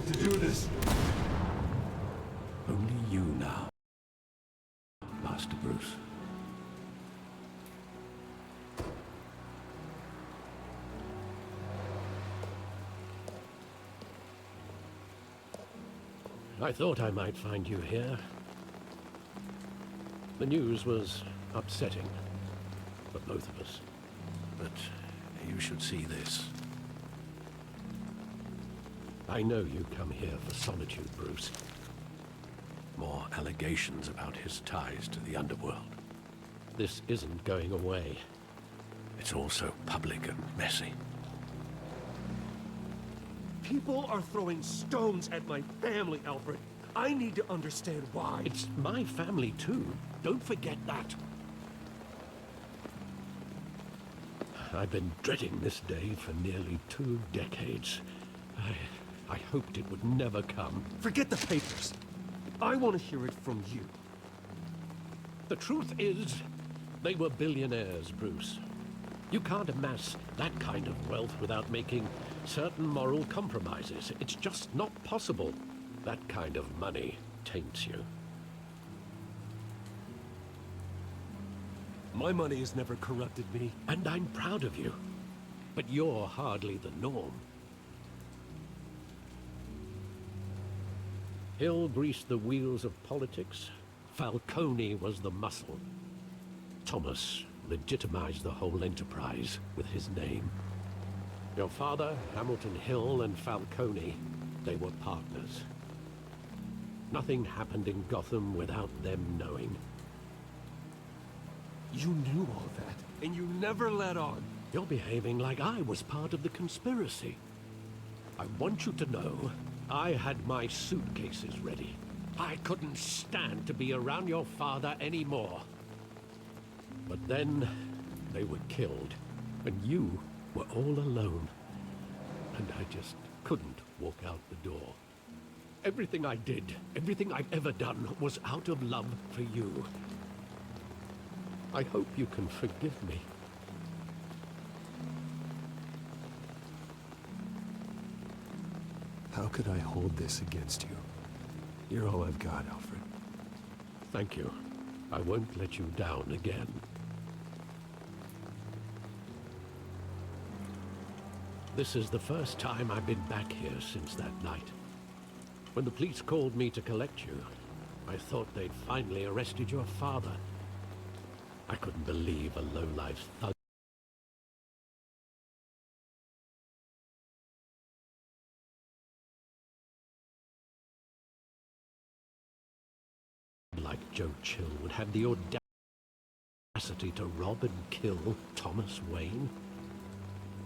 have to do this. Only you now, Master Bruce. I thought I might find you here. The news was upsetting for both of us. But you should see this. I know you come here for solitude, Bruce. More allegations about his ties to the underworld. This isn't going away. It's also public and messy. People are throwing stones at my family, Alfred. I need to understand why. It's my family too. Don't forget that. I've been dreading this day for nearly 2 decades. I hoped it would never come. Forget the papers. I want to hear it from you. The truth is, they were billionaires, Bruce. You can't amass that kind of wealth without making certain moral compromises. It's just not possible. That kind of money taints you. My money has never corrupted me. And I'm proud of you. But you're hardly the norm. Hill greased the wheels of politics. Falcone was the muscle. Thomas legitimized the whole enterprise with his name. Your father, Hamilton Hill, and Falcone, they were partners. Nothing happened in Gotham without them knowing. You knew all that, and you never let on. You're behaving like I was part of the conspiracy. I want you to know, I had my suitcases ready. I couldn't stand to be around your father anymore. But then, they were killed, and you were all alone. And I just couldn't walk out the door. Everything I did, everything I've ever done, was out of love for you. I hope you can forgive me. How could I hold this against you? You're all I've got, Alfred. Thank you. I won't let you down again. This is the first time I've been back here since that night. When the police called me to collect you, I thought they'd finally arrested your father. I couldn't believe a low-life thug like Joe Chill would have the audacity to rob and kill Thomas Wayne.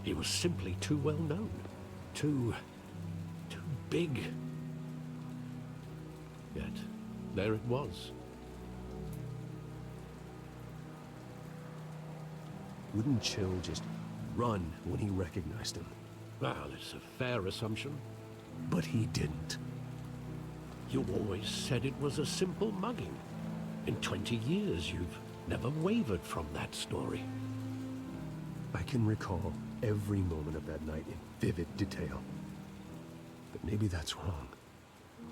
He was simply too well known, too big. Yet, there it was. Wouldn't Chill just run when he recognized him? Well, it's a fair assumption. But he didn't. You always said it was a simple mugging. In 20 years, you've never wavered from that story. I can recall every moment of that night in vivid detail. But maybe that's wrong.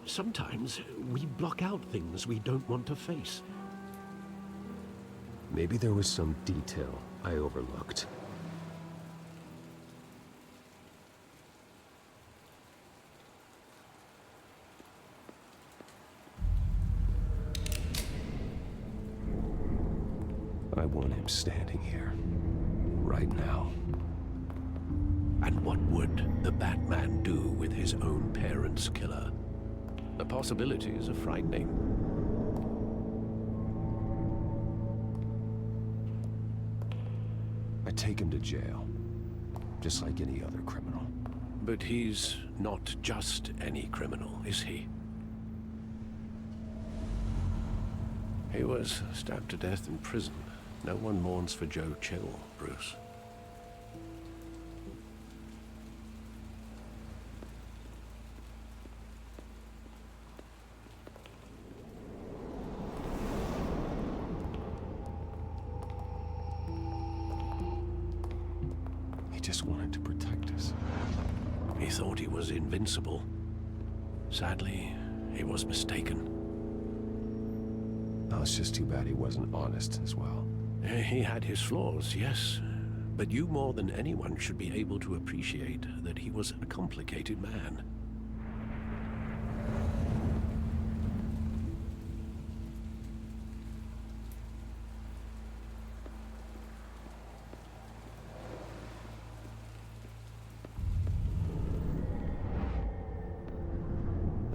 Sometimes we block out things we don't want to face. Maybe there was some detail I overlooked. I want him standing here, right now. And what would the Batman do with his own parents' killer? The possibilities are frightening. I take him to jail, just like any other criminal. But he's not just any criminal, is he? He was stabbed to death in prison. No one mourns for Joe Chill, Bruce. He just wanted to protect us. He thought he was invincible. Sadly, he was mistaken. Oh, it's just too bad he wasn't honest as well. He had his flaws, yes. But you more than anyone should be able to appreciate that he was a complicated man.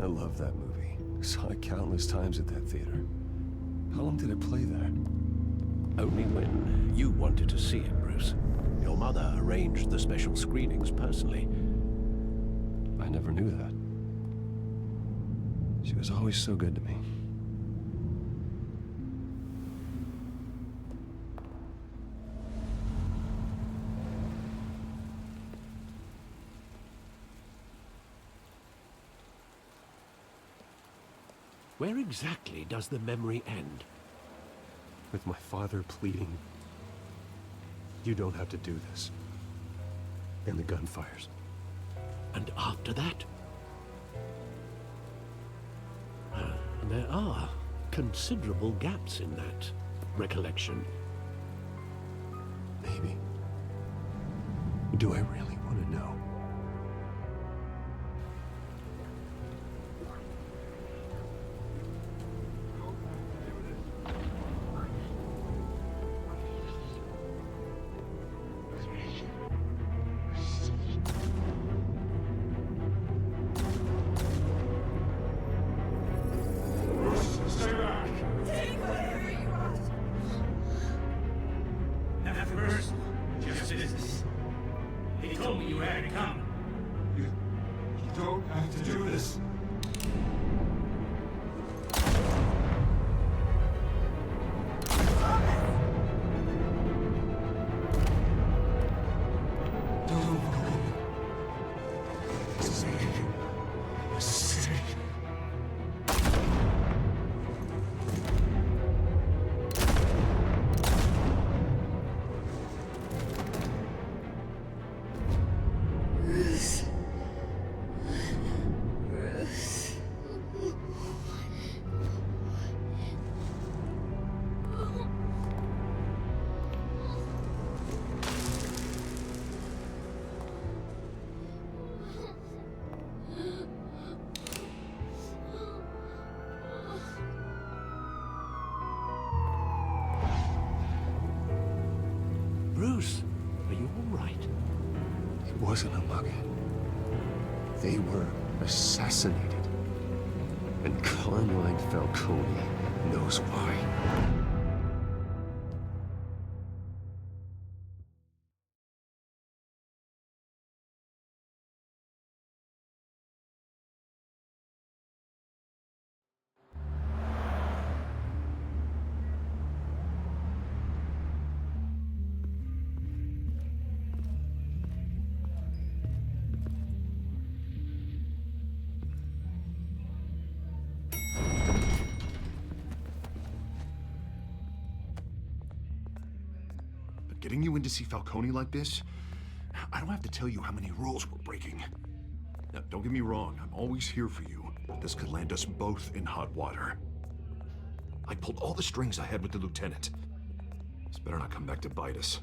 I love that movie. Saw it countless times at that theater. How long did it play there? Only when you wanted to see it, Bruce. Your mother arranged the special screenings personally. I never knew that. She was always so good to me. Where exactly does the memory end? With my father pleading, "You don't have to do this." And the gun fires. And after that? There are considerable gaps in that recollection. Maybe. Do I really want to know? Bruce, are you all right? It wasn't a mug. They were assassinated. And Carmine Falcone knows why. Getting you in to see Falcone like this, I don't have to tell you how many rules we're breaking. Now, don't get me wrong, I'm always here for you, but this could land us both in hot water. I pulled all the strings I had with the lieutenant. This better not come back to bite us.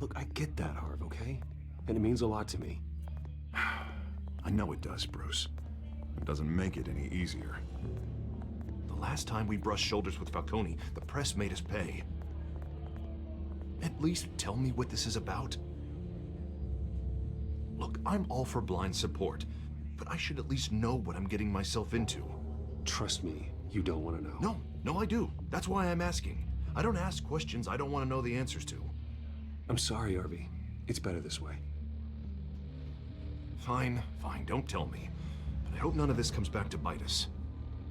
Look, I get that, Harv, okay? And it means a lot to me. I know it does, Bruce. It doesn't make it any easier. The last time we brushed shoulders with Falcone, the press made us pay. At least tell me what this is about. Look, I'm all for blind support, but I should at least know what I'm getting myself into. Trust me, you don't want to know. No, I do. That's why I'm asking. I don't ask questions I don't want to know the answers to. I'm sorry, Arby. It's better this way. Fine, don't tell me. But I hope none of this comes back to bite us.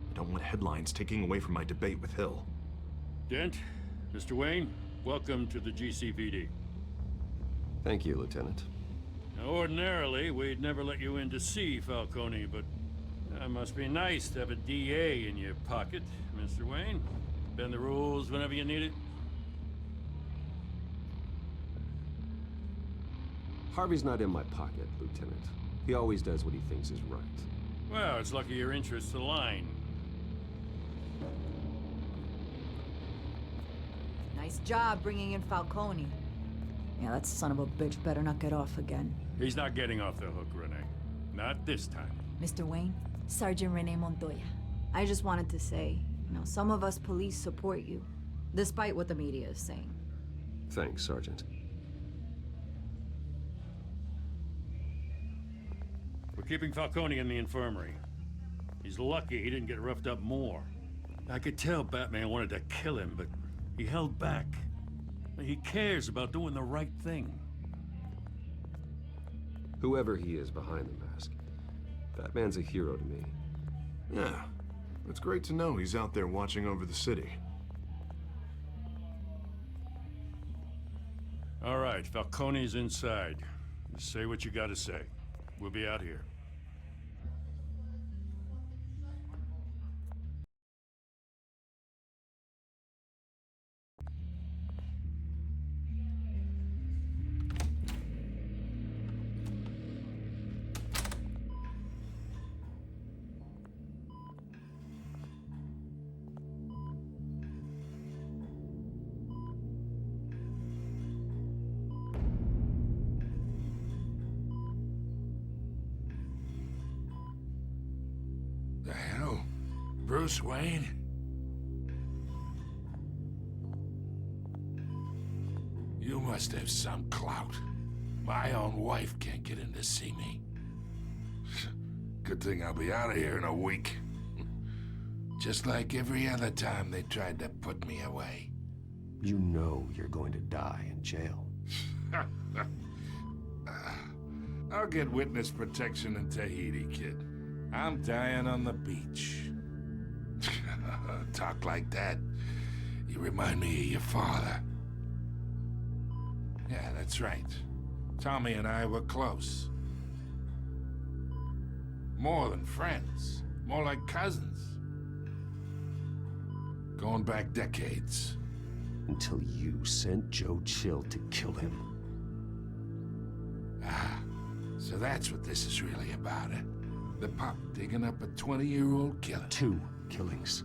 I don't want headlines taking away from my debate with Hill. Dent, Mr. Wayne, welcome to the GCPD. Thank you, Lieutenant. Now, ordinarily, we'd never let you in to see Falcone, but that must be nice to have a DA in your pocket, Mr. Wayne. Bend the rules whenever you need it. Harvey's not in my pocket, Lieutenant. He always does what he thinks is right. Well, it's lucky your interests align. Nice job bringing in Falcone. Yeah, that son of a bitch better not get off again. He's not getting off the hook, Renee. Not this time. Mr. Wayne, Sergeant Renee Montoya. I just wanted to say, some of us police support you, despite what the media is saying. Thanks, Sergeant. We're keeping Falcone in the infirmary. He's lucky he didn't get roughed up more. I could tell Batman wanted to kill him, but he held back. He cares about doing the right thing. Whoever he is behind the mask, Batman's a hero to me. Yeah, it's great to know he's out there watching over the city. All right, Falcone's inside. Just say what you gotta say. We'll be out here. The hell? Bruce Wayne? You must have some clout. My own wife can't get in to see me. Good thing I'll be out of here in a week. Just like every other time they tried to put me away. You know you're going to die in jail. I'll get witness protection in Tahiti, kid. I'm dying on the beach. Talk like that. You remind me of your father. Yeah, that's right. Tommy and I were close. More than friends. More like cousins. Going back decades. Until you sent Joe Chill to kill him. Ah, so that's what this is really about, eh? The pop digging up a 20-year-old killer. 2 killings,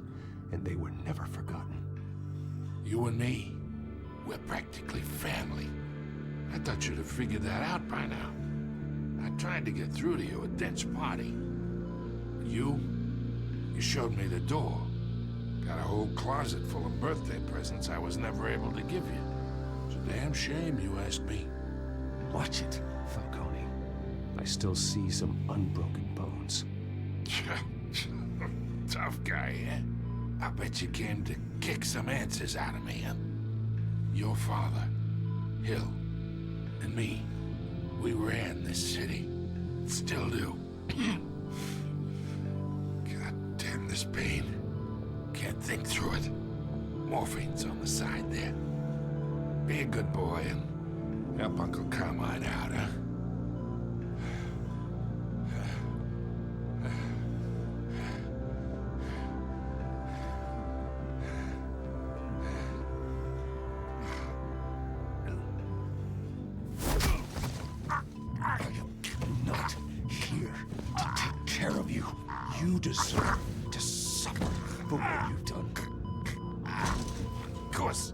and they were never forgotten. You and me, we're practically family. I thought you'd have figured that out by now. I tried to get through to you at Dent's party. You showed me the door. Got a whole closet full of birthday presents I was never able to give you. It's a damn shame you asked me. Watch it, Falcone. I still see some unbroken bones. Tough guy, eh? I bet you came to kick some answers out of me, huh? Your father, Hill, and me, we ran this city. Still do. God damn this pain. Can't think through it. Morphine's on the side there. Be a good boy and help Uncle Carmine out, huh? Not here to take care of you. You deserve to suffer for what you've done. Of course,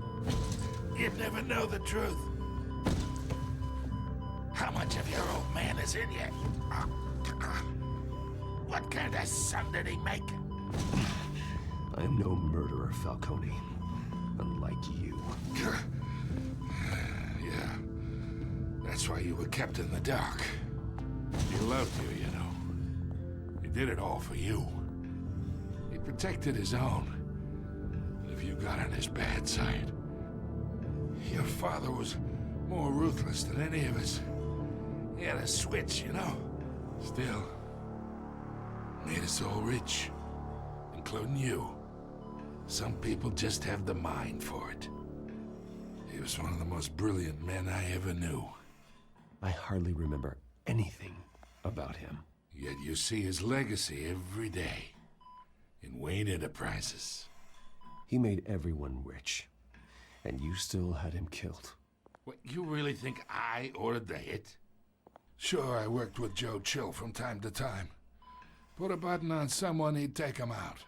you'd never know the truth. How much of your old man is in you? What kind of son did he make? I am no murderer, Falcone. Unlike you. Yeah. That's why you were kept in the dark. He loved you, you know. He did it all for you. He protected his own. If you got on his bad side. Your father was more ruthless than any of us. He had a switch, you know. Still, made us all rich. Including you. Some people just have the mind for it. He was one of the most brilliant men I ever knew. I hardly remember anything about him. Yet you see his legacy every day. In Wayne Enterprises. He made everyone rich. And you still had him killed. What, you really think I ordered the hit? Sure, I worked with Joe Chill from time to time. Put a button on someone, he'd take him out.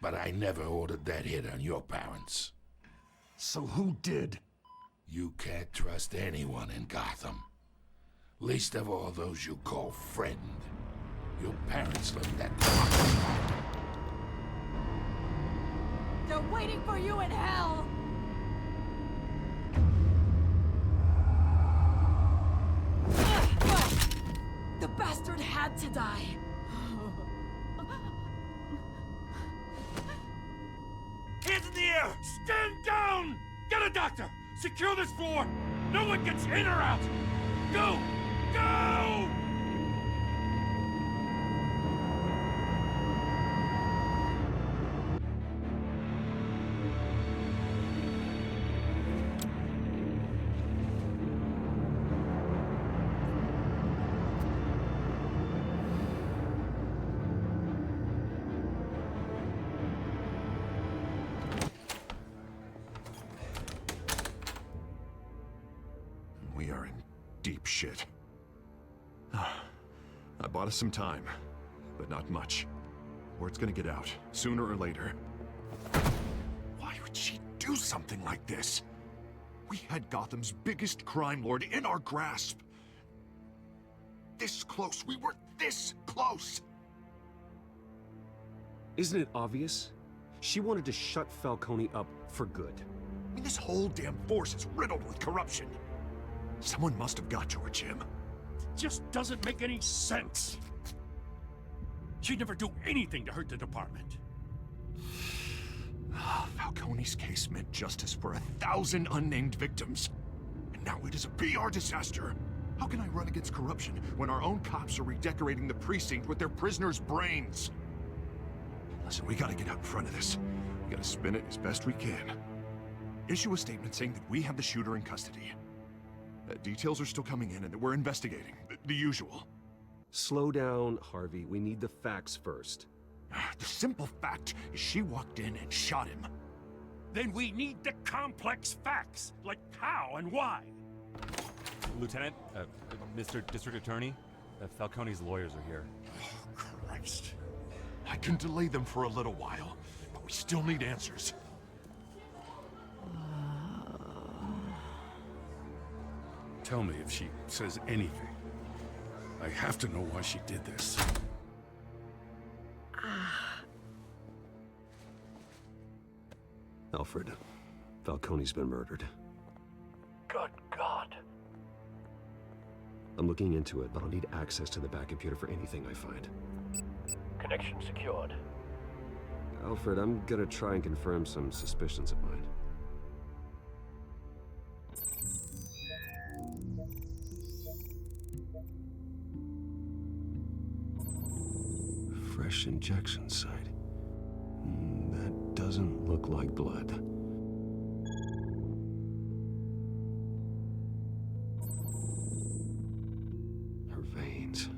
But I never ordered that hit on your parents. So who did? You can't trust anyone in Gotham. Least of all those you call friend. Your parents left that... They're waiting for you in hell! The bastard had to die. Hands in the air! Stand down! Get a doctor! Secure this floor! No one gets in or out! Go! Go! We are in deep shit. I bought us some time, but not much. Word's gonna get out, sooner or later. Why would she do something like this? We had Gotham's biggest crime lord in our grasp. This close, we were this close! Isn't it obvious? She wanted to shut Falcone up for good. I mean, this whole damn force is riddled with corruption. Someone must have got to her, Jim. Just doesn't make any sense. She'd never do anything to hurt the department. Falcone's case meant justice for 1,000 unnamed victims. And now it is a PR disaster. How can I run against corruption when our own cops are redecorating the precinct with their prisoners' brains? Listen, we gotta get out in front of this. We gotta spin it as best we can. Issue a statement saying that we have the shooter in custody. Details are still coming in and that we're investigating. The usual. Slow down, Harvey. We need the facts first. The simple fact is she walked in and shot him. Then we need the complex facts, like how and why. Lieutenant, Mr. District Attorney, Falcone's lawyers are here. Oh, Christ. I can delay them for a little while, but we still need answers. Tell me if she says anything. I have to know why she did this. Alfred, Falcone's been murdered. Good God. I'm looking into it, but I'll need access to the back computer for anything I find. Connection secured. Alfred, I'm gonna try and confirm some suspicions of mine. Fresh injection site. That doesn't look like blood. Her veins,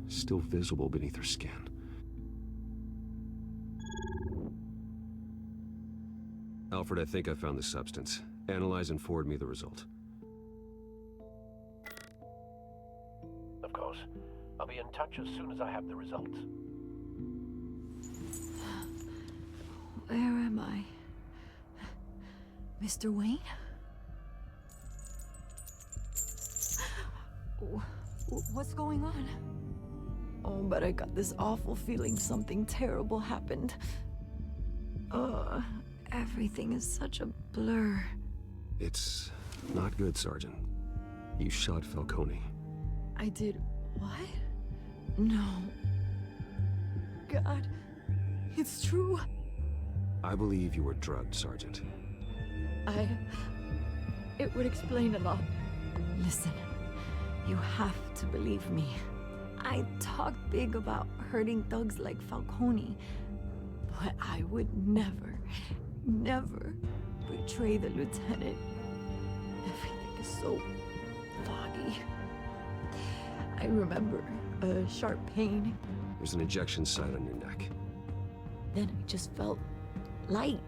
still visible beneath her skin. Alfred, I think I found the substance. Analyze and forward me the result. Of course. I'll be in touch as soon as I have the results. Where am I? Mr. Wayne? What's going on? Oh, but I got this awful feeling something terrible happened. Everything is such a blur. It's not good, Sergeant. You shot Falcone. I did what? No. God, it's true. I believe you were drugged, Sergeant. It would explain a lot. Listen, you have to believe me. I talked big about hurting thugs like Falcone, but I would never betray the lieutenant. Everything is so foggy. I remember a sharp pain. There's an injection site on your neck. Then I just felt light,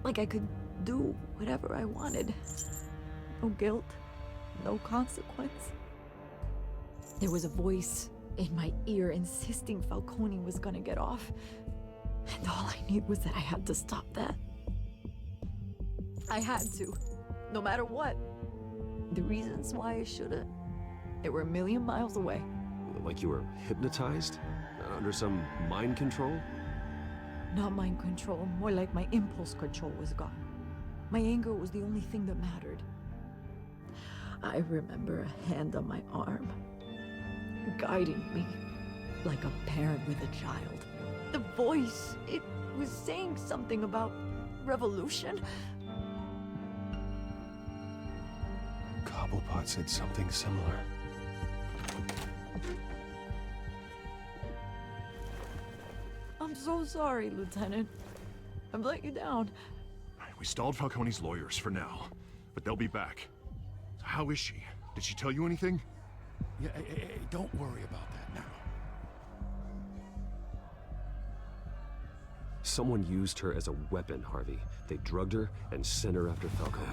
like I could do whatever I wanted. No guilt, no consequence. There was a voice in my ear insisting Falcone was gonna get off. And all I knew was that I had to stop that. I had to, no matter what. The reasons why I should've, they were a million miles away. Like you were hypnotized? Under some mind control? Not mind control, more like my impulse control was gone. My anger was the only thing that mattered. I remember a hand on my arm, guiding me like a parent with a child. The voice, it was saying something about revolution. Cobblepot said something similar. I'm so sorry, Lieutenant. I've let you down. We stalled Falcone's lawyers for now, but they'll be back. So how is she? Did she tell you anything? Yeah, hey, don't worry about that now. Someone used her as a weapon, Harvey. They drugged her and sent her after Falcone.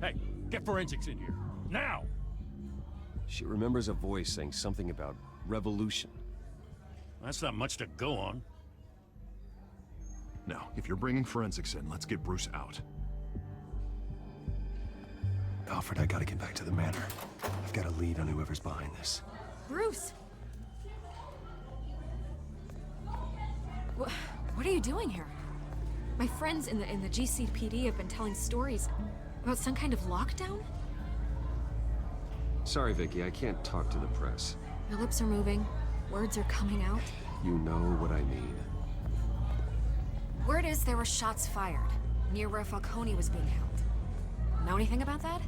Hey, get forensics in here. Now! She remembers a voice saying something about revolution. That's not much to go on. Now, if you're bringing forensics in, let's get Bruce out. Alfred, I gotta get back to the manor. I've got a lead on whoever's behind this. Bruce! What are you doing here? My friends in the GCPD have been telling stories about some kind of lockdown? Sorry, Vicky, I can't talk to the press. Your lips are moving. Words are coming out. You know what I mean. Word is there were shots fired near where Falcone was being held. Know anything about that?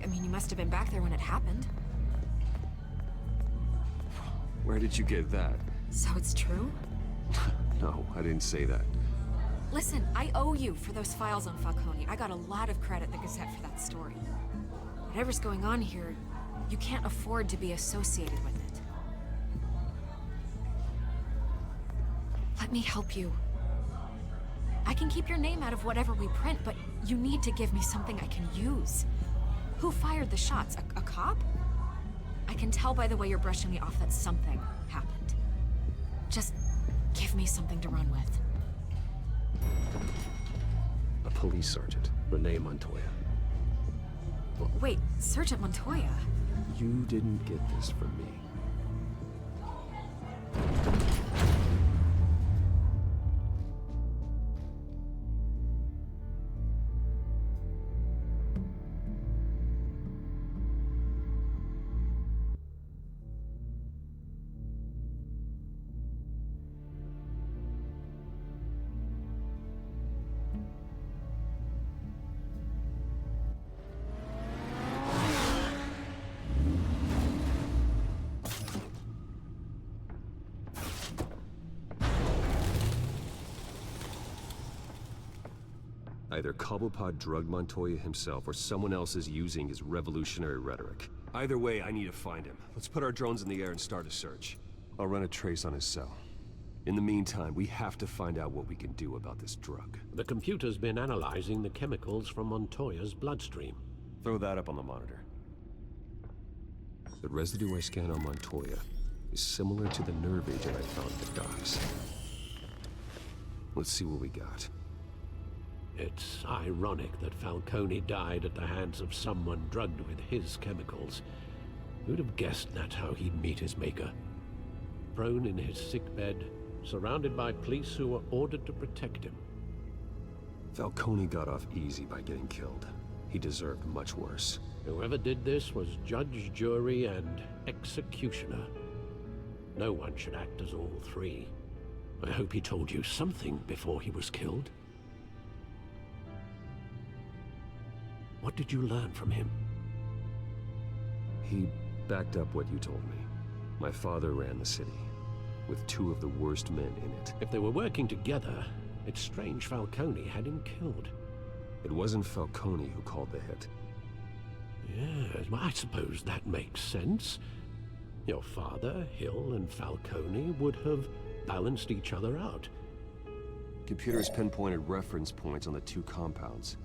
I mean, you must have been back there when it happened. Where did you get that? So it's true? No, I didn't say that. Listen, I owe you for those files on Falcone. I got a lot of credit at the Gazette for that story. Whatever's going on here, you can't afford to be associated with it. Let me help you. I can keep your name out of whatever we print, but you need to give me something I can use. Who fired the shots? A cop? I can tell by the way you're brushing me off that something happened. Just give me something to run with. A police sergeant, Renee Montoya. Wait, Sergeant Montoya? You didn't get this from me. Either Cobblepot drugged Montoya himself, or someone else is using his revolutionary rhetoric. Either way, I need to find him. Let's put our drones in the air and start a search. I'll run a trace on his cell. In the meantime, we have to find out what we can do about this drug. The computer's been analyzing the chemicals from Montoya's bloodstream. Throw that up on the monitor. The residue I scan on Montoya is similar to the nerve agent I found at the docks. Let's see what we got. It's ironic that Falcone died at the hands of someone drugged with his chemicals. Who'd have guessed that's how he'd meet his maker? Prone in his sickbed, surrounded by police who were ordered to protect him. Falcone got off easy by getting killed. He deserved much worse. Whoever did this was judge, jury, and executioner. No one should act as all three. I hope he told you something before he was killed. What did you learn from him? He backed up what you told me. My father ran the city, with two of the worst men in it. If they were working together, it's strange Falcone had him killed. It wasn't Falcone who called the hit. Yes, well, I suppose that makes sense. Your father, Hill, and Falcone would have balanced each other out. Computers pinpointed reference points on the two compounds.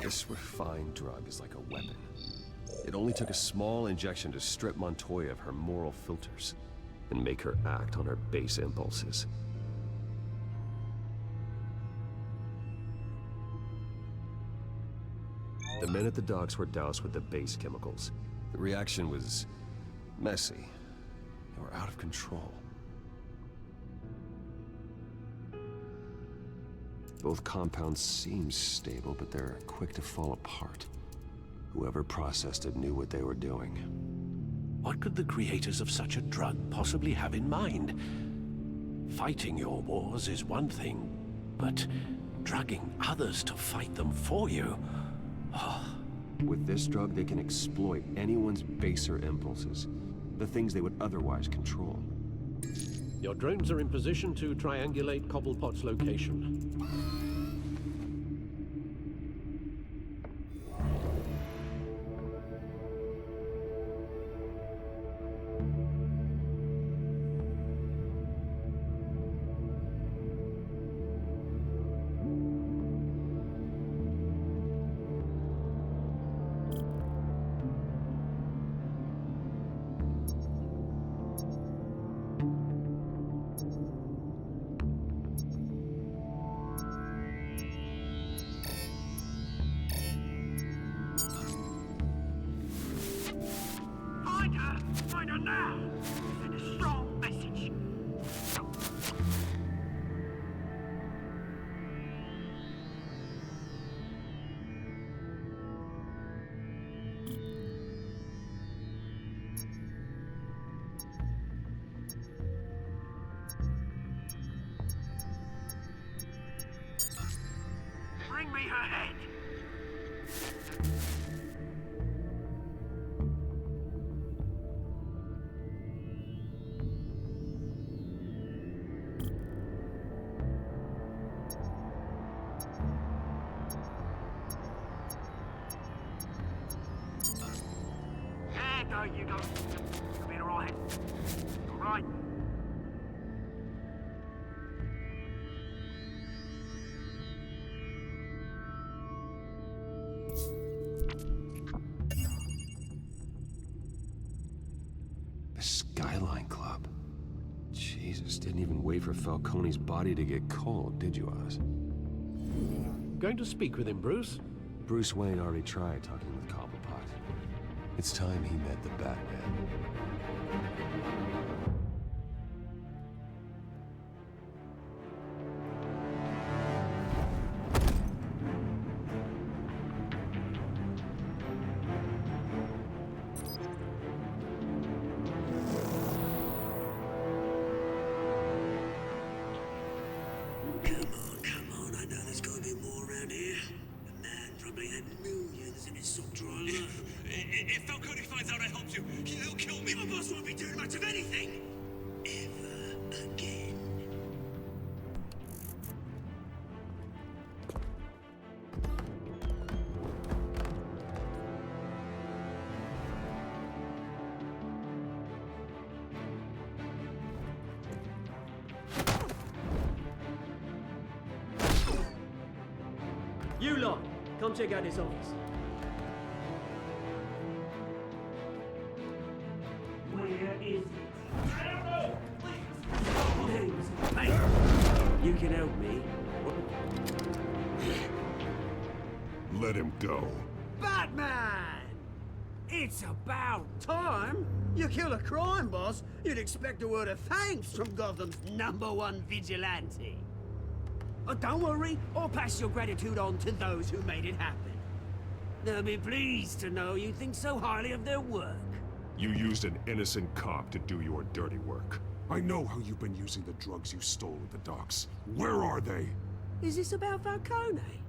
The This refined drug is like a weapon. It only took a small injection to strip Montoya of her moral filters and make her act on her base impulses. The men at the docks were doused with the base chemicals. The reaction was messy. They were out of control. Both compounds seem stable, but they're quick to fall apart. Whoever processed it knew what they were doing. What could the creators of such a drug possibly have in mind? Fighting your wars is one thing, but drugging others to fight them for you? With this drug, they can exploit anyone's baser impulses, the things they would otherwise control. Your drones are in position to triangulate Cobblepot's location. Find her now! Send a strong message. Bring me her head! There you go. You'll be alright. Alright. The Skyline Club. Jesus, didn't even wait for Falcone's body to get cold, did you, Oz? Going to speak with him, Bruce? Bruce Wayne already tried talking with Cobblepot. It's time he met the Batman. Come on, I know there's gotta be more around here. The man probably had millions in his sock drawer alone. If Falcone finds out I helped you, he'll kill me. My boss won't be doing much of anything. Ever again. You lot, come check out his office. Where is it? I don't know! Please! Hey! You can help me. Let him go. Batman! It's about time. You kill a crime boss, you'd expect a word of thanks from Gotham's #1 vigilante. Oh, don't worry, I'll pass your gratitude on to those who made it happen. They'll be pleased to know you think so highly of their work. You used an innocent cop to do your dirty work. I know how you've been using the drugs you stole at the docks. Where are they? Is this about Falcone?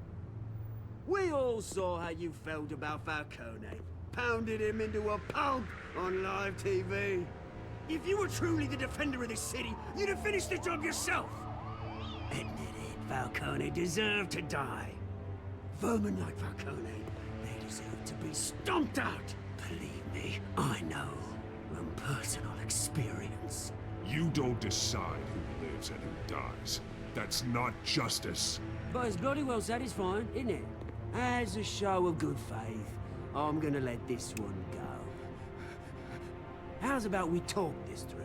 We all saw how you felt about Falcone. Pounded him into a pulp on live TV. If you were truly the defender of this city, you'd have finished the job yourself. Admit it, Falcone deserved to die. Vermin like Falcone, they deserve to be stomped out. Believe me, I know from personal experience. You don't decide who lives and who dies. That's not justice. But it's bloody well satisfying, isn't it? As a show of good faith, I'm gonna let this one go. How's about we talk this through?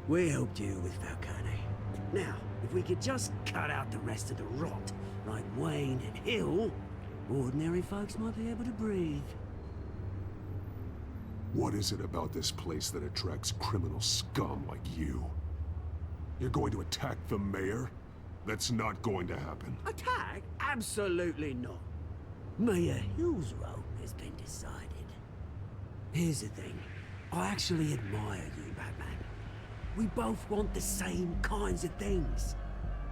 We helped you with Falcone. Now, if we could just cut out the rest of the rot, like Wayne and Hill, ordinary folks might be able to breathe. What is it about this place that attracts criminal scum like you? You're going to attack the mayor? That's not going to happen. Attack? Absolutely not. Mayor Hill's role has been decided. Here's the thing. I actually admire you, Batman. We both want the same kinds of things.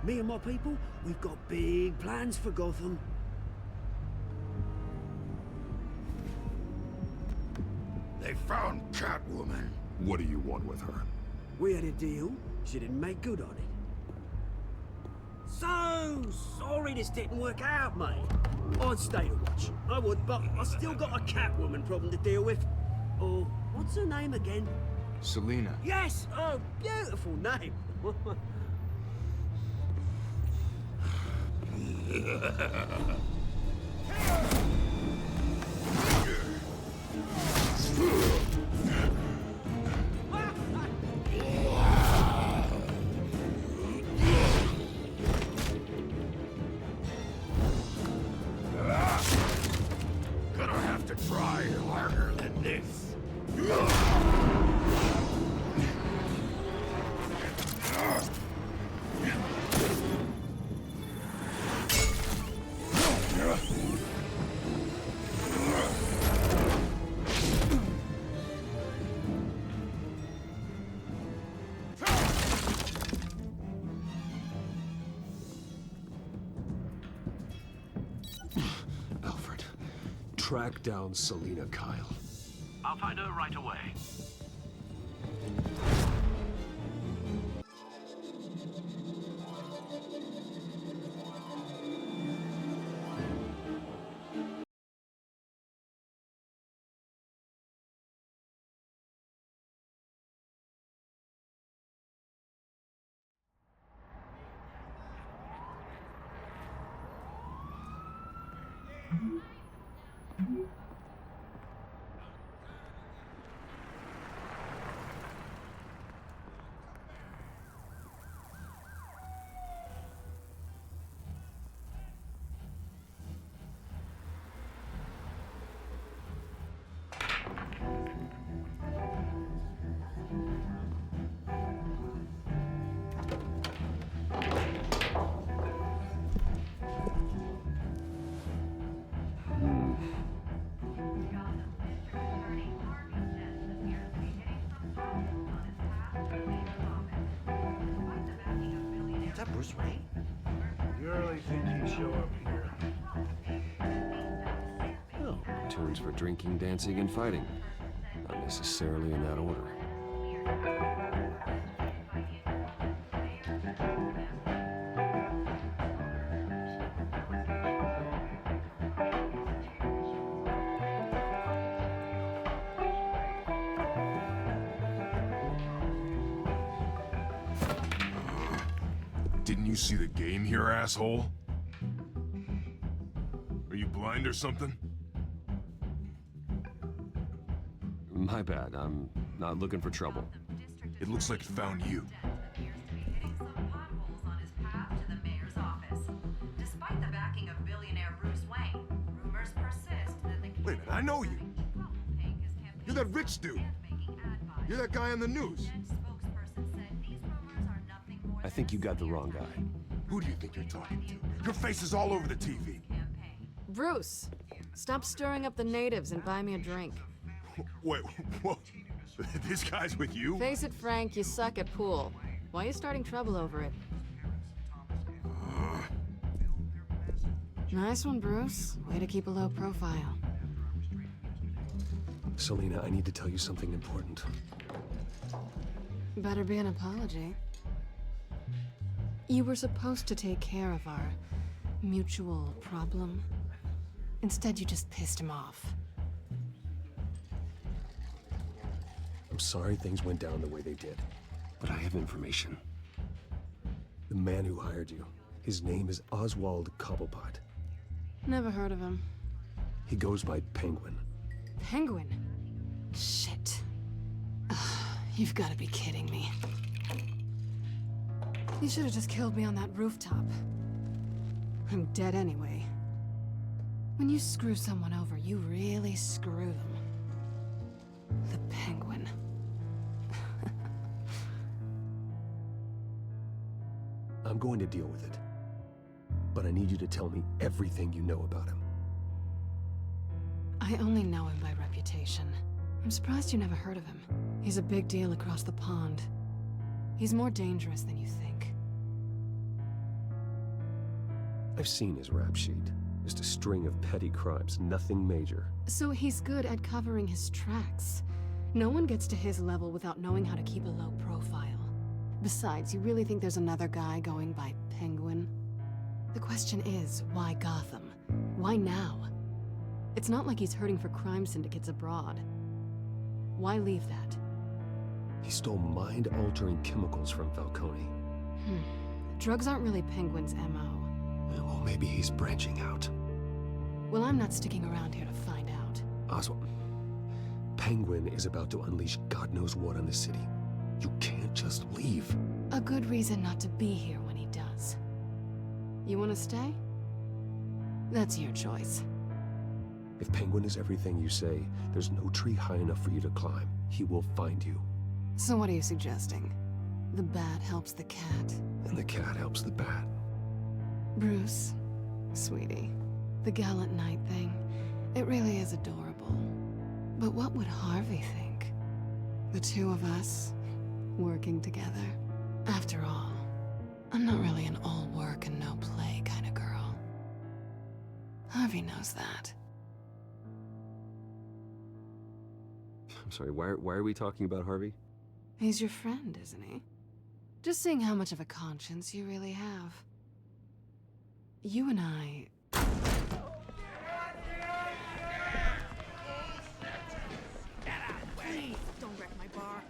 Me and my people, we've got big plans for Gotham. They found Catwoman. What do you want with her? We had a deal. She didn't make good on it. So sorry this didn't work out, mate. I'd stay to watch. I would, but I still got a Catwoman problem to deal with. Oh, what's her name again? Selina. Yes! Oh, beautiful name. Gonna have to try harder than this. Alfred, track down Selina Kyle. I'll find her right away. Is that Bruce Wayne? You really think he'd show up here? Oh, tunes for drinking, dancing, and fighting. Not necessarily in that order. Didn't you see the game here, asshole? Are you blind or something? My bad, I'm not looking for trouble. It looks like it found you. Wait a minute, I know you. You're that rich dude. You're that guy on the news. I think you got the wrong guy. Who do you think you're talking to? Your face is all over the TV. Bruce, stop stirring up the natives and buy me a drink. Wait, what? This guy's with you? Face it, Frank, you suck at pool. Why are you starting trouble over it? Nice one, Bruce. Way to keep a low profile. Selina, I need to tell you something important. Better be an apology. You were supposed to take care of our mutual problem. Instead, you just pissed him off. I'm sorry things went down the way they did, but I have information. The man who hired you, his name is Oswald Cobblepot. Never heard of him. He goes by Penguin. Penguin? Shit. Ugh, you've got to be kidding me. You should have just killed me on that rooftop. I'm dead anyway. When you screw someone over, you really screw them. The Penguin. I'm going to deal with it. But I need you to tell me everything you know about him. I only know him by reputation. I'm surprised you never heard of him. He's a big deal across the pond. He's more dangerous than you think. I've seen his rap sheet. Just a string of petty crimes, nothing major. So he's good at covering his tracks. No one gets to his level without knowing how to keep a low profile. Besides, you really think there's another guy going by Penguin? The question is, why Gotham? Why now? It's not like he's hurting for crime syndicates abroad. Why leave that? He stole mind-altering chemicals from Falcone. Drugs aren't really Penguin's MO. Well, maybe he's branching out. Well, I'm not sticking around here to find out. Oswald, Penguin is about to unleash God knows what on the city. You can't just leave. A good reason not to be here when he does. You want to stay? That's your choice. If Penguin is everything you say, there's no tree high enough for you to climb. He will find you. So what are you suggesting? The bat helps the cat. And the cat helps the bat. Bruce, sweetie, the gallant knight thing, it really is adorable. But what would Harvey think? The two of us, working together. After all, I'm not really an all work and no play kind of girl. Harvey knows that. I'm sorry, why are we talking about Harvey? He's your friend, isn't he? Just seeing how much of a conscience you really have. You and I... Please, don't wreck my bar.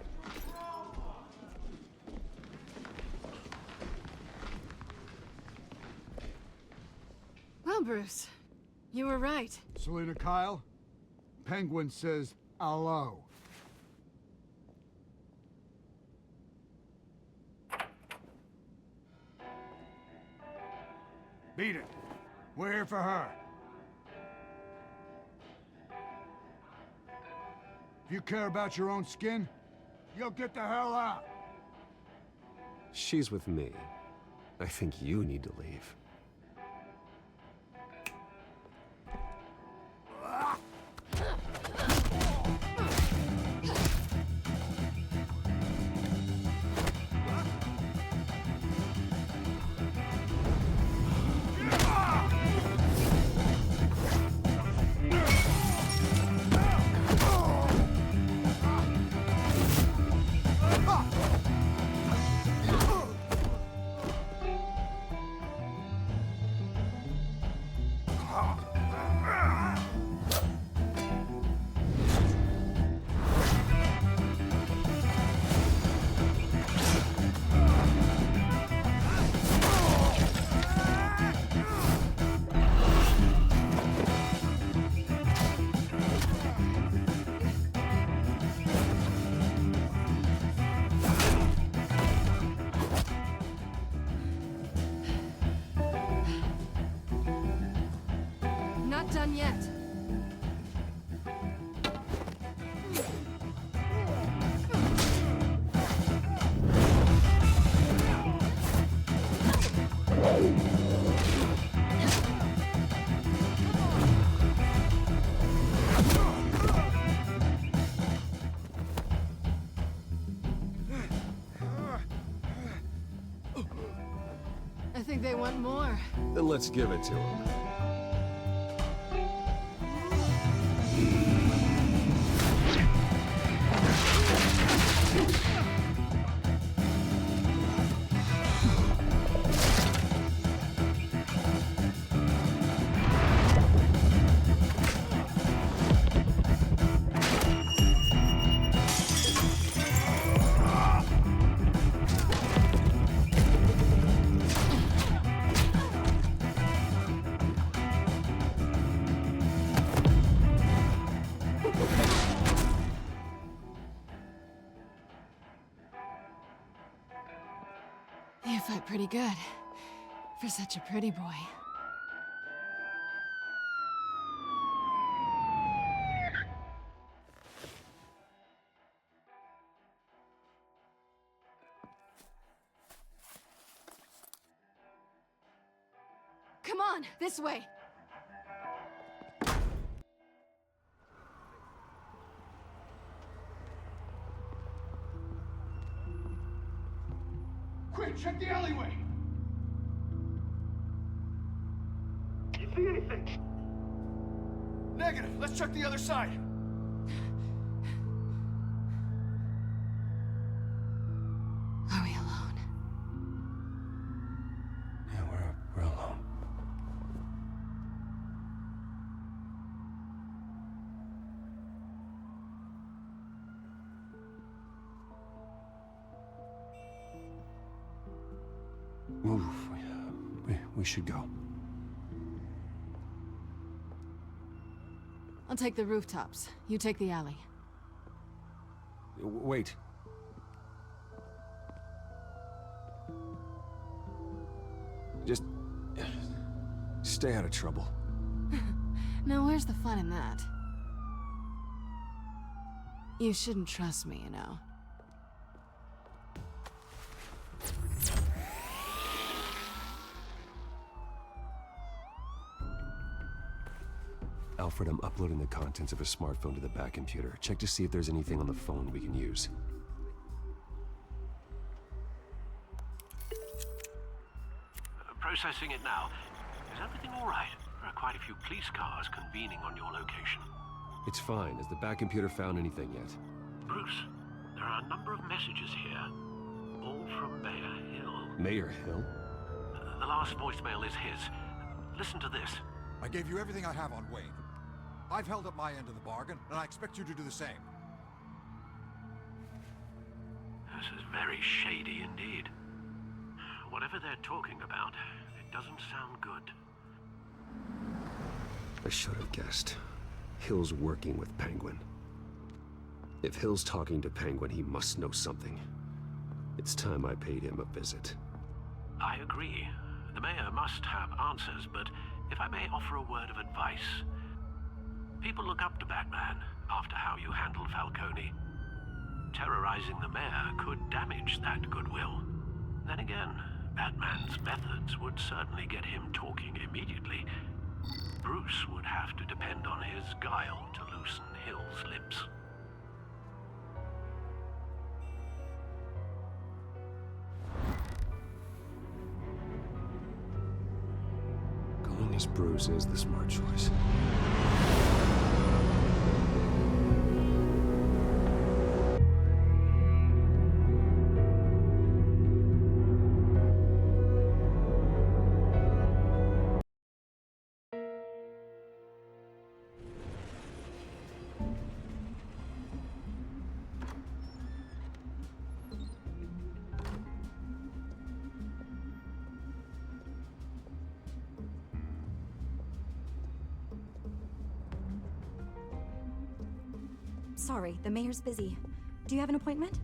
Well, Bruce, you were right. Selena Kyle, Penguin says hello. Beat it. We're here for her. If you care about your own skin, you'll get the hell out. She's with me. I think you need to leave. Not done yet. I think they want more. Then let's give it to him. You fight pretty good. For such a pretty boy. Come on, this way! Quick, check the alleyway! You see anything? Negative. Let's check the other side. Are we alone? Yeah, we're alone. Oof, we should go. I'll take the rooftops. You take the alley. Wait. Just stay out of trouble. Now, where's the fun in that? You shouldn't trust me, you know. Alfred, I'm uploading the contents of a smartphone to the back computer. Check to see if there's anything on the phone we can use. Processing it now. Is everything all right? There are quite a few police cars convening on your location. It's fine. Has the back computer found anything yet? Bruce, there are a number of messages here. All from Mayor Hill. Mayor Hill? The last voicemail is his. Listen to this. I gave you everything I have on Wayne. I've held up my end of the bargain, and I expect you to do the same. This is very shady indeed. Whatever they're talking about, it doesn't sound good. I should have guessed. Hill's working with Penguin. If Hill's talking to Penguin, he must know something. It's time I paid him a visit. I agree. The mayor must have answers, but if I may offer a word of advice. People look up to Batman after how you handled Falcone. Terrorizing the mayor could damage that goodwill. Then again, Batman's methods would certainly get him talking immediately. Bruce would have to depend on his guile to loosen Hill's lips. Going as Bruce is the smart choice. Sorry, the mayor's busy. Do you have an appointment?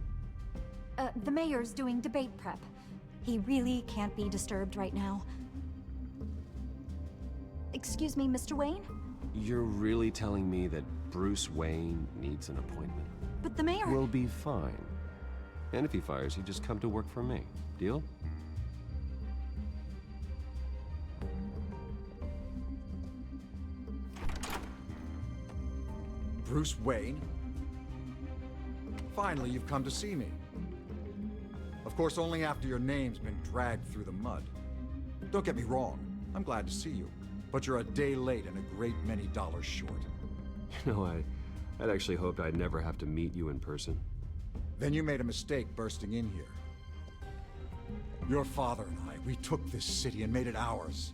The mayor's doing debate prep. He really can't be disturbed right now. Excuse me, Mr. Wayne? You're really telling me that Bruce Wayne needs an appointment? But the mayor... We'll be fine. And if he fires, he'd just come to work for me. Deal? Bruce Wayne? Finally, you've come to see me. Of course, only after your name's been dragged through the mud. Don't get me wrong, I'm glad to see you. But you're a day late and a great many dollars short. You know, I'd actually hoped I'd never have to meet you in person. Then you made a mistake bursting in here. Your father and I, we took this city and made it ours.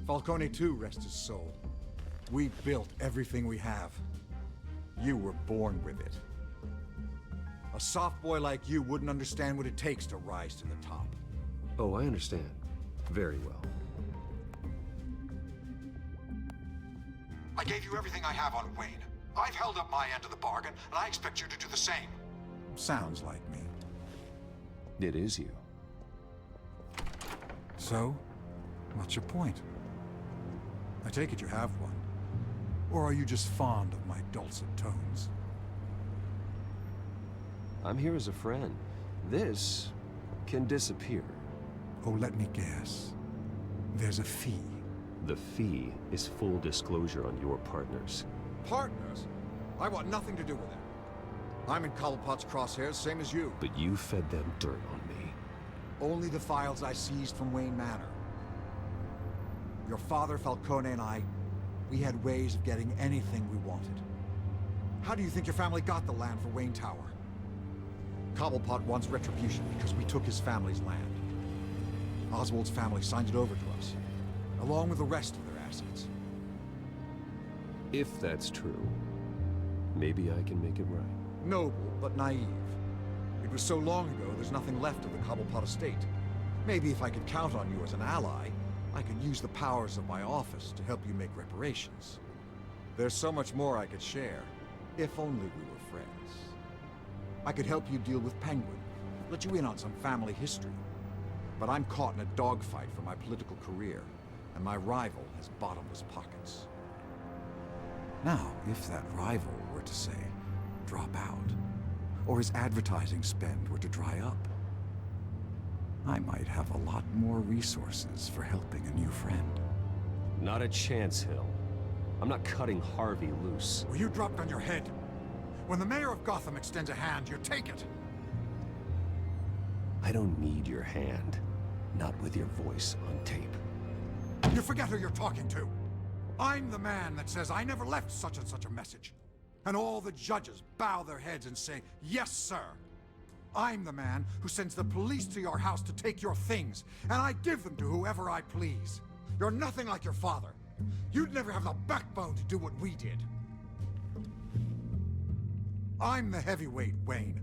Falcone too, rest his soul. We built everything we have. You were born with it. A soft boy like you wouldn't understand what it takes to rise to the top. Oh, I understand. Very well. I gave you everything I have on Wayne. I've held up my end of the bargain, and I expect you to do the same. Sounds like me. It is you. So, what's your point? I take it you have one. Or are you just fond of my dulcet tones? I'm here as a friend. This can disappear. Oh, let me guess. There's a fee. The fee is full disclosure on your partners. Partners? I want nothing to do with it. I'm in Cobblepot's crosshairs, same as you. But you fed them dirt on me. Only the files I seized from Wayne Manor. Your father, Falcone, and I, we had ways of getting anything we wanted. How do you think your family got the land for Wayne Tower? Cobblepot wants retribution because we took his family's land. Oswald's family signed it over to us, along with the rest of their assets. If that's true, maybe I can make it right. Noble, but naive. It was so long ago, there's nothing left of the Cobblepot estate. Maybe if I could count on you as an ally, I could use the powers of my office to help you make reparations. There's so much more I could share, if only we were friends. I could help you deal with Penguin, let you in on some family history. But I'm caught in a dogfight for my political career, and my rival has bottomless pockets. Now, if that rival were to say, drop out, or his advertising spend were to dry up, I might have a lot more resources for helping a new friend. Not a chance, Hill. I'm not cutting Harvey loose. Well, you dropped on your head. When the mayor of Gotham extends a hand, you take it. I don't need your hand. Not with your voice on tape. You forget who you're talking to. I'm the man that says I never left such and such a message. And all the judges bow their heads and say, yes, sir. I'm the man who sends the police to your house to take your things, and I give them to whoever I please. You're nothing like your father. You'd never have the backbone to do what we did. I'm the heavyweight, Wayne,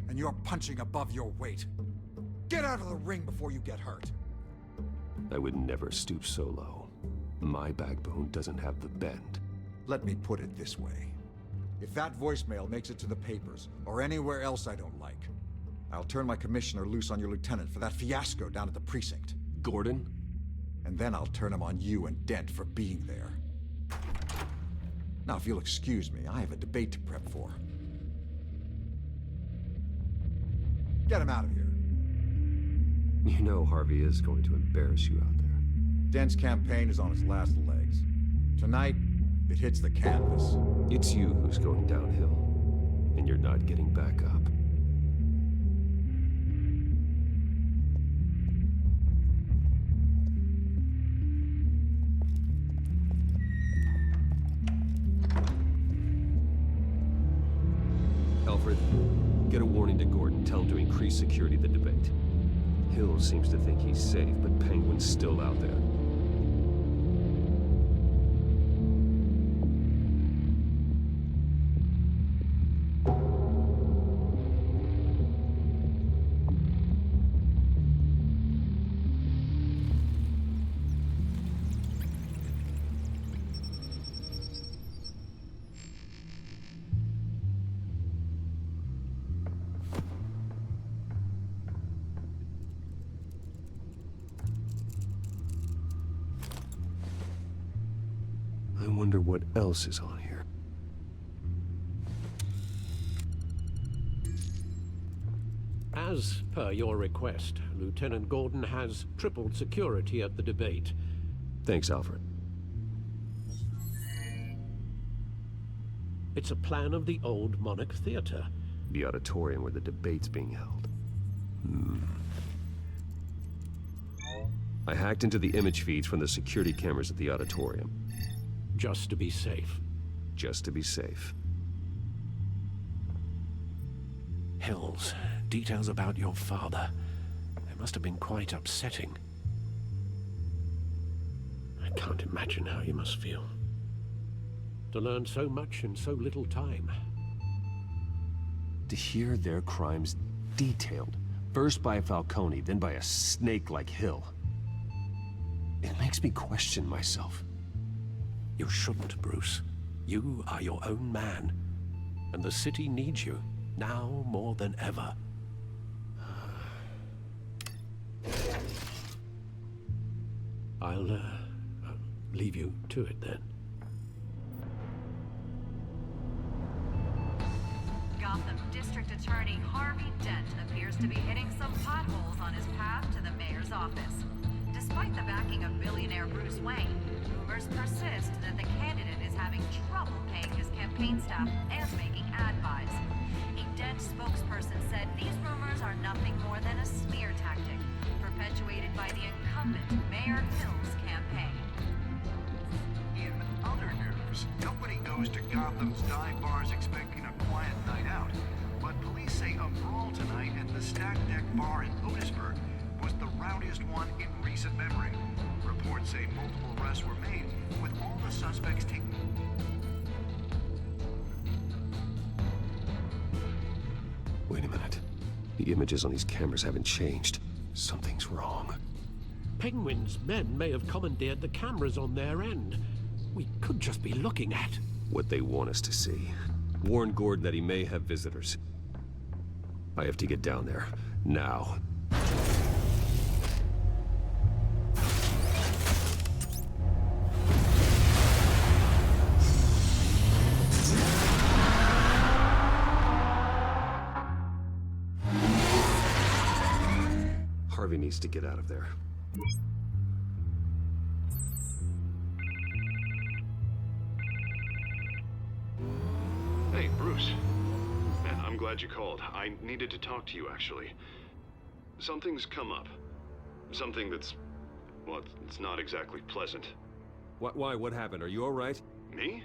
and you're punching above your weight. Get out of the ring before you get hurt. I would never stoop so low. My backbone doesn't have the bend. Let me put it this way. If that voicemail makes it to the papers, or anywhere else I don't like, I'll turn my commissioner loose on your lieutenant for that fiasco down at the precinct. Gordon? And then I'll turn him on you and Dent for being there. Now, if you'll excuse me, I have a debate to prep for. Get him out of here. You know Harvey is going to embarrass you out there. Dent's campaign is on its last legs. Tonight, it hits the canvas. It's you who's going downhill, and you're not getting back up. Alfred, get a warning to Gordon. Tell him to increase security at the debate. Hill seems to think he's safe, but Penguin's still out there. I wonder what else is on here. As per your request, Lieutenant Gordon has tripled security at the debate. Thanks, Alfred. It's a plan of the old Monarch Theater. The auditorium where the debate's being held. I hacked into the image feeds from the security cameras at the auditorium. Just to be safe. Just to be safe. Hills, details about your father. They must have been quite upsetting. I can't imagine how you must feel. To learn so much in so little time. To hear their crimes detailed, first by Falcone, then by a snake like Hill. It makes me question myself. You shouldn't, Bruce. You are your own man. And the city needs you, now more than ever. I'll leave you to it then. Gotham District Attorney Harvey Dent appears to be hitting some potholes on his path to the mayor's office. Despite the backing of billionaire Bruce Wayne, rumors persist that the candidate is having trouble paying his campaign staff and making ad buys. A Dent spokesperson said these rumors are nothing more than a smear tactic, perpetuated by the incumbent Mayor Hill's campaign. In other news, nobody goes to Gotham's dive bars expecting a quiet night out, but police say a brawl tonight at the Stack Deck Bar in Otisburg was the rowdiest one in recent memory. Reports say multiple arrests were made, with all the suspects taken. Wait a minute. The images on these cameras haven't changed. Something's wrong. Penguin's men may have commandeered the cameras on their end. We could just be looking at what they want us to see. Warn Gordon that he may have visitors. I have to get down there. Now. Harvey needs to get out of there. Hey, Bruce. Man, I'm glad you called. I needed to talk to you, actually. Something's come up. Something that's... well, it's not exactly pleasant. Why? What happened? Are you all right? Me?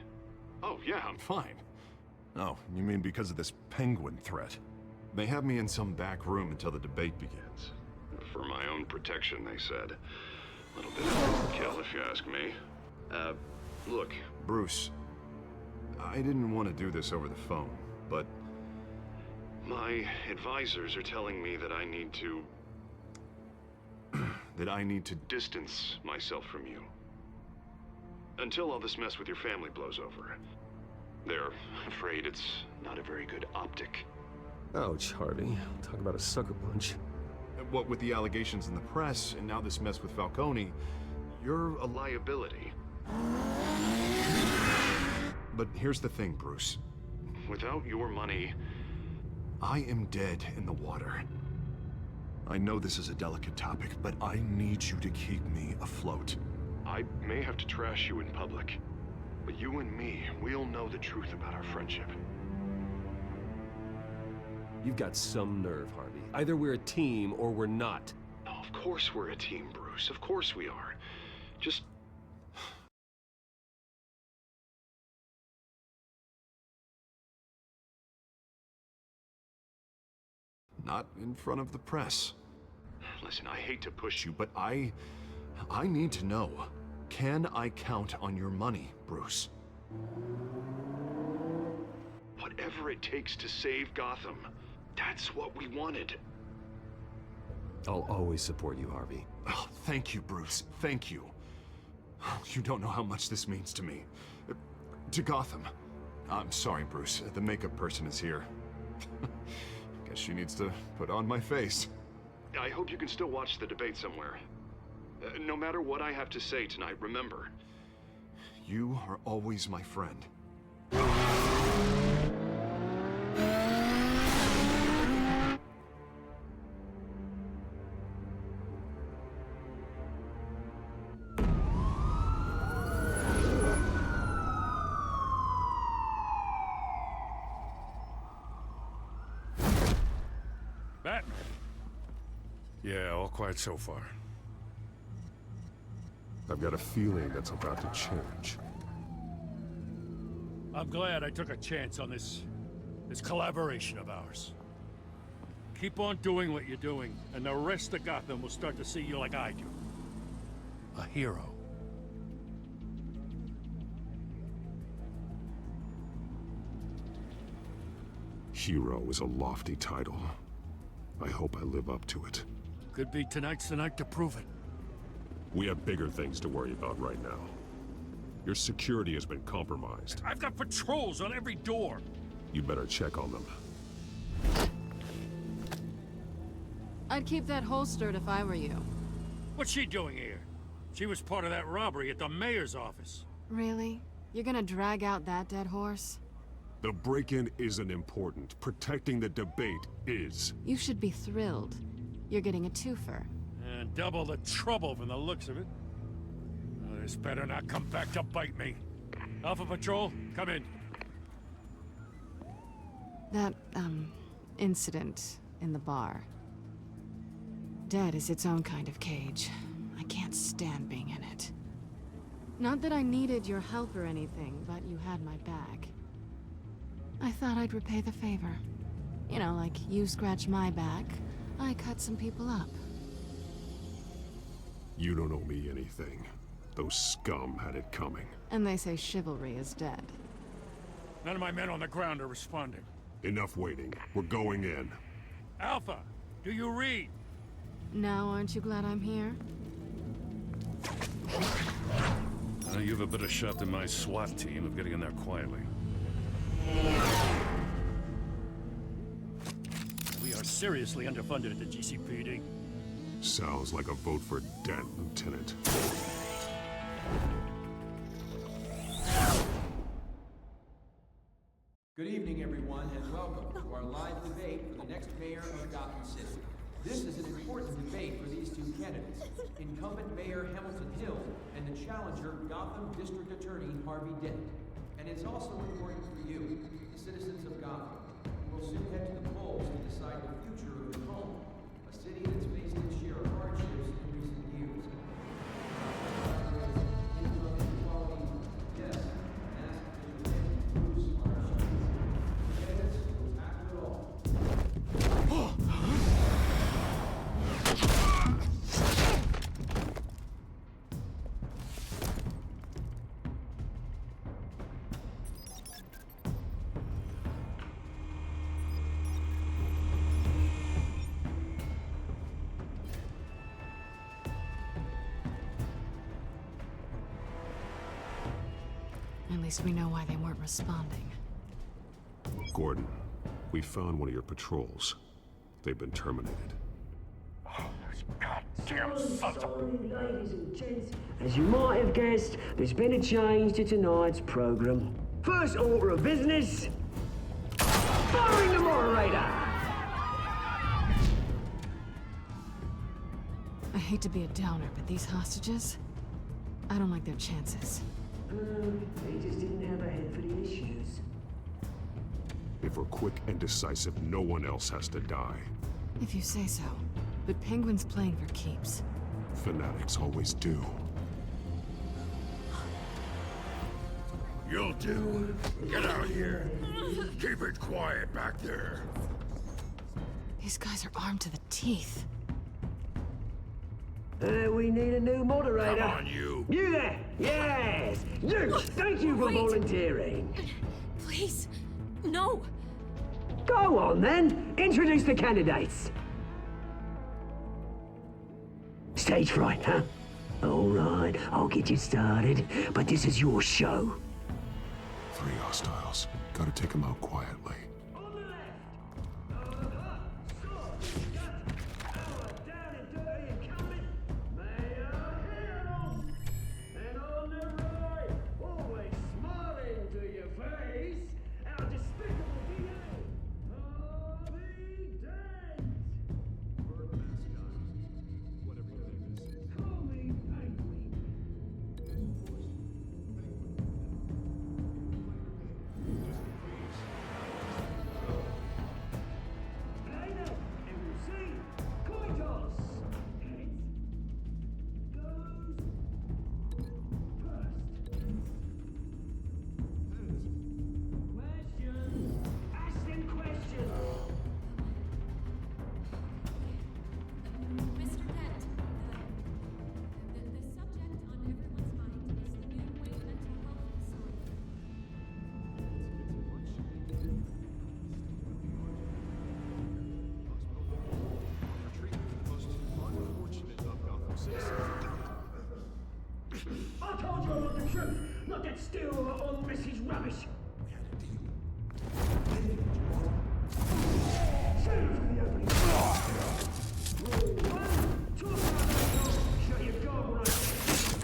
Oh, yeah, I'm fine. Oh, you mean because of this penguin threat? They have me in some back room until the debate begins. For my own protection, they said. A little bit of overkill, if you ask me. Look, Bruce, I didn't want to do this over the phone, but my advisors are telling me that I need to... that I need to distance myself from you. Until all this mess with your family blows over. They're afraid it's not a very good optic. Ouch, Harvey. Talk about a sucker punch. What with the allegations in the press, and now this mess with Falcone, you're a liability. But here's the thing, Bruce. Without your money, I am dead in the water. I know this is a delicate topic, but I need you to keep me afloat. I may have to trash you in public, but you and me, we'll know the truth about our friendship. You've got some nerve, Harvey. Either we're a team or we're not. Oh, of course we're a team, Bruce. Of course we are. Just... not in front of the press. Listen, I hate to push you, but I need to know. Can I count on your money, Bruce? Whatever it takes to save Gotham. That's what we wanted. I'll always support you, Harvey. Oh, thank you, Bruce. Thank you. You don't know how much this means to me. To Gotham. I'm sorry, Bruce. The makeup person is here. Guess she needs to put on my face. I hope you can still watch the debate somewhere. No matter what I have to say tonight, remember, you are always my friend. Batman? Yeah, all quiet so far. I've got a feeling that's about to change. I'm glad I took a chance on this collaboration of ours. Keep on doing what you're doing, and the rest of Gotham will start to see you like I do. A hero. Hero is a lofty title. I hope I live up to it. Could be tonight's the night to prove it. We have bigger things to worry about right now. Your security has been compromised. I've got patrols on every door. You better check on them. I'd keep that holstered if I were you. What's she doing here? She was part of that robbery at the mayor's office. Really? You're gonna drag out that dead horse? The break-in isn't important. Protecting the debate is. You should be thrilled. You're getting a twofer. And double the trouble from the looks of it. Oh, this better not come back to bite me. Alpha Patrol, come in. That, incident in the bar. Dead is its own kind of cage. I can't stand being in it. Not that I needed your help or anything, but you had my back. I thought I'd repay the favor. You know, like you scratch my back, I cut some people up. You don't owe me anything. Those scum had it coming. And they say chivalry is dead. None of my men on the ground are responding. Enough waiting. We're going in. Alpha, do you read? Now, aren't you glad I'm here? You have a better shot than my SWAT team of getting in there quietly. We are seriously underfunded at the GCPD. Sounds like a vote for Dent, Lieutenant. Good evening, everyone, and welcome to our live debate for the next mayor of Gotham City. This is an important debate for these two candidates, incumbent Mayor Hamilton Hill and the challenger Gotham District Attorney Harvey Dent. And it's also important for you, the citizens of Gotham, who will soon head to the polls to decide the future of your home, a city that's faced its share of hardships in recent years. Income inequality, yes, massive issues on our streets. Candidates will tackle it all. At least we know why they weren't responding. Gordon, we found one of your patrols. They've been terminated. Goddamn sons of... Ladies and gents, as you might have guessed, there's been a change to tonight's program. First order of business, firing the moderator! I hate to be a downer, but these hostages, I don't like their chances. They just didn't have a head for the issues. If we're quick and decisive, no one else has to die. If you say so. But Penguin's playing for keeps. Fanatics always do. You'll do. Get out here. Keep it quiet back there. These guys are armed to the teeth. We need a new moderator. Come on, you. You there! Yes! You! Thank you for volunteering. Please, no. Go on, then. Introduce the candidates. Stage fright, huh? All right, I'll get you started, but this is your show. 3 hostiles. Gotta take them out quietly. I told you about the truth, not that stew on Mrs. Rubbish. Shoot him from the opening. Rule 1, talk about the door. Shut your gob right.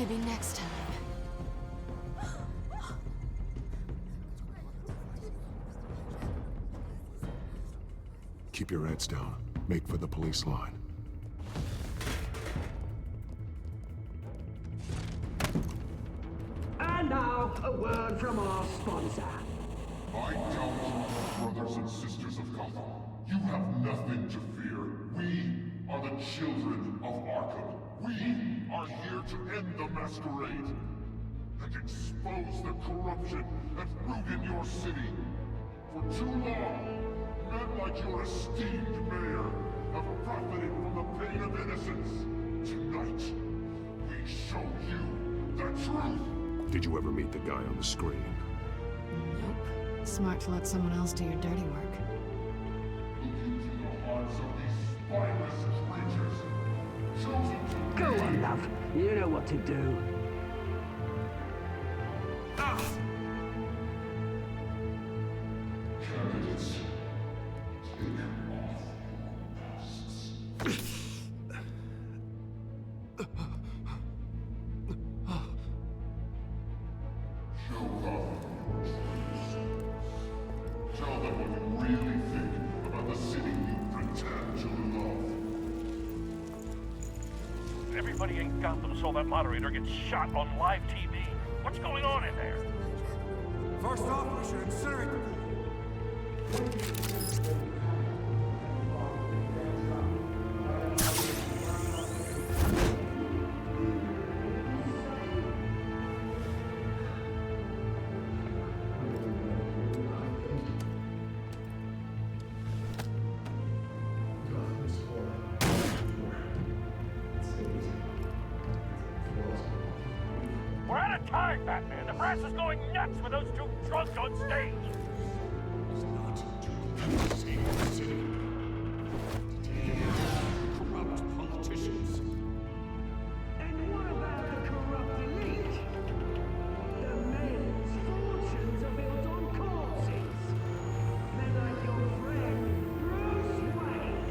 Maybe next time. Keep your heads down. Make for the police line. And now, a word from our sponsor. My council, brothers and sisters of Gotham, you have nothing to fear. We are the Children of Arkham. We are here to end the masquerade and expose the corruption that ruined your city. For too long, men like your esteemed mayor have profited from the pain of innocence. Tonight, we show you the truth. Did you ever meet the guy on the screen? Nope. Smart to let someone else do your dirty work. Look into the hearts of these spineless creatures, chosen to Go on, love. You know what to do. candidates. Take off your masks. Show Gotham your true selves. Tell them what you really think about the city you pretend to love. Everybody in Gotham saw that moderator get shot on live TV. What's going on in there? First off, we should incinerate the We're out of time, Batman. The brass is going nuts with those two drunks on stage. It's not to save the city. Corrupt politicians. And what about the corrupt elite? The men's fortunes are built on corpses. Men like your friend, Bruce Wayne.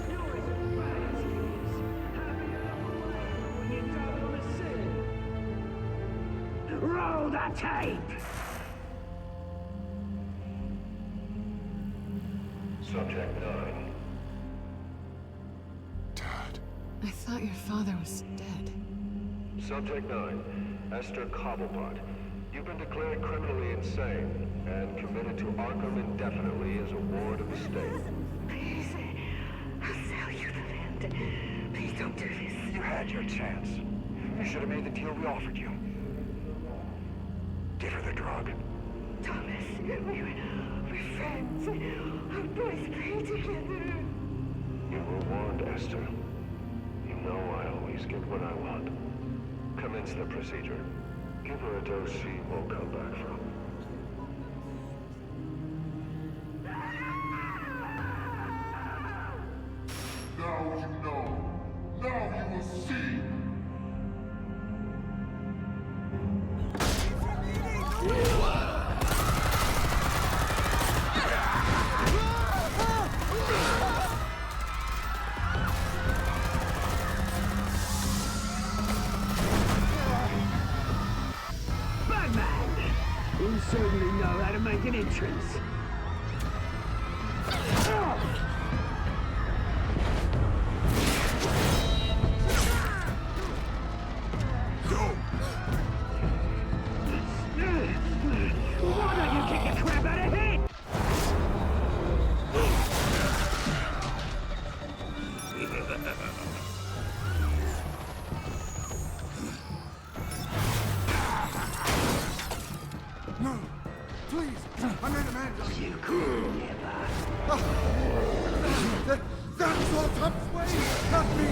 You're as bad as he is. Happy to look away when you don't want to see. Roll the tape! Subject 9. Dad. I thought your father was dead. Subject 9. Esther Cobblepot. You've been declared criminally insane and committed to Arkham indefinitely as a ward of the state. Please, I'll sell you the land. Please don't do this. You had your chance. You should have made the deal we offered you. Give her the drug. Thomas, we're friends. Our boys play together. You were warned, Esther. You know I always get what I want. Commence the procedure. Give her a dose she won't come back from. Now you know. Now you will see. Batman! You certainly know how to make an entrance. Why don't you kick the crap out of him? No! Please! I made a man! You could never. That was all Tom's way! Not me!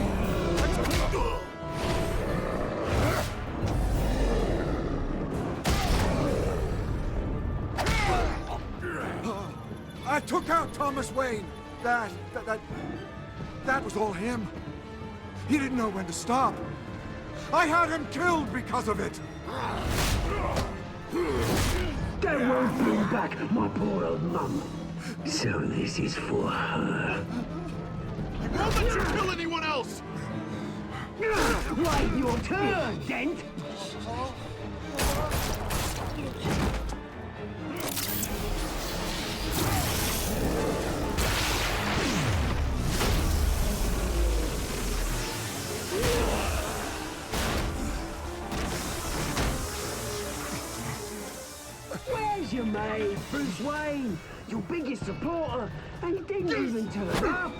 I took out Thomas Wayne! That was all him. He didn't know when to stop. I had him killed because of it! That won't bring back my poor old mum. So this is for her. I won't let you kill anyone else! Wait your turn, Dent! Where's your mate, Bruce Wayne? Your biggest supporter, and he didn't even turn up.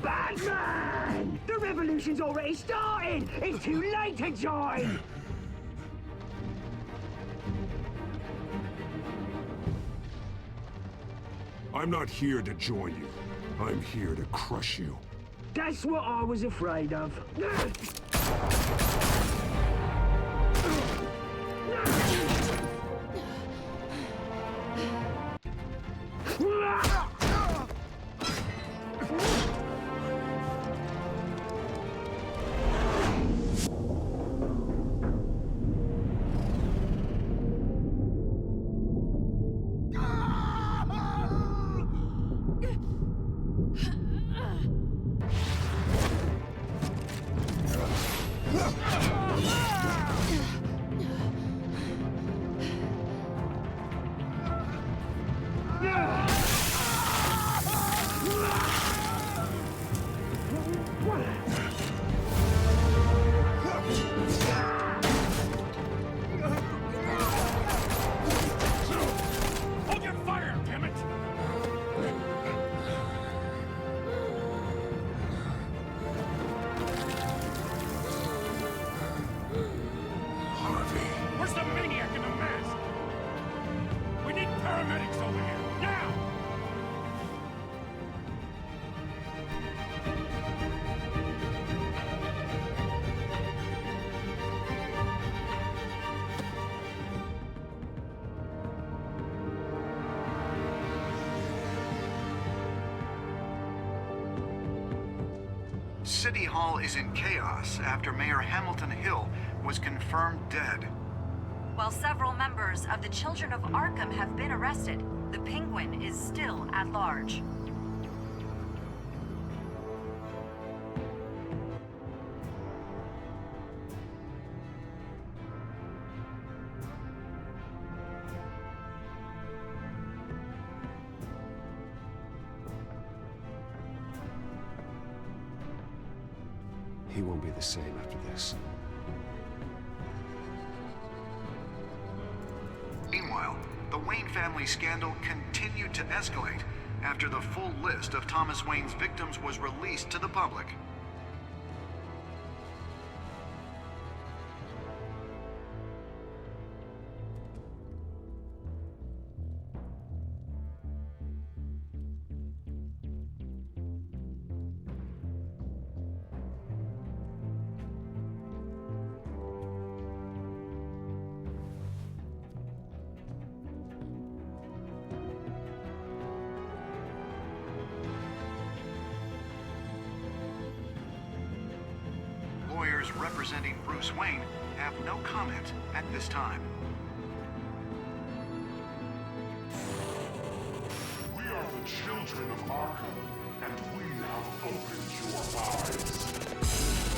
Batman! The revolution's already started! It's too late to join! I'm not here to join you. I'm here to crush you. That's what I was afraid of. Hold your fire, damn it! Harvey. Where's the maniac in the mask? We need paramedics over here, now! City Hall is in chaos after Mayor Hamilton Hill was confirmed dead. While several members of the Children of Arkham have been arrested, the Penguin is still at large. He won't be the same after this. Meanwhile, the Wayne family scandal continued to escalate after the full list of Thomas Wayne's victims was released to the public. Lawyers representing Bruce Wayne have no comment at this time. We are the Children of Arkham, and we have opened your eyes.